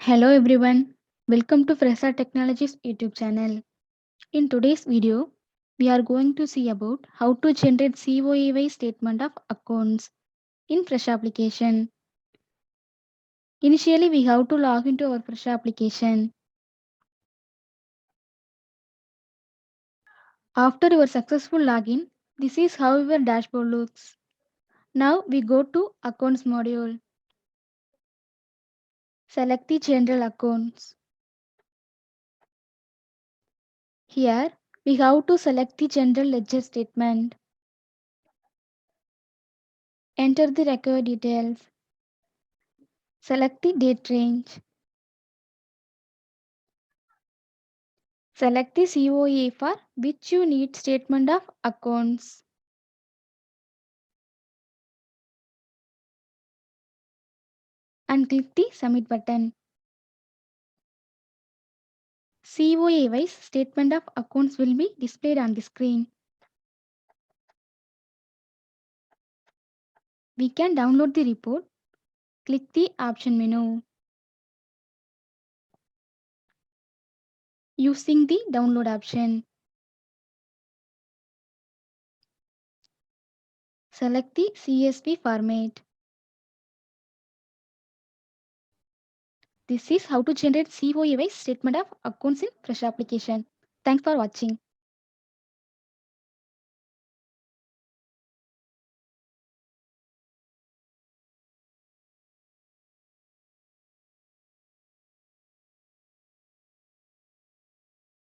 Hello everyone, welcome to Fresa Technologies YouTube channel. In today's video, we are going to see about how to generate COA statement of accounts in Fresa application. Initially, we have to log into our Fresa application. After your successful login, this is how your dashboard looks. Now we go to Accounts module. Select the General Accounts. Here, we have to select the General Ledger statement. Enter the required details. Select the date range. Select the COA for which you need statement of accounts and click the submit button. COA wise statement of accounts will be displayed on the screen. We can download the report. Click the option menu. Using the download option, select the CSV format. This is how to generate COA wise statement of accounts in Fresh application. Thanks for watching.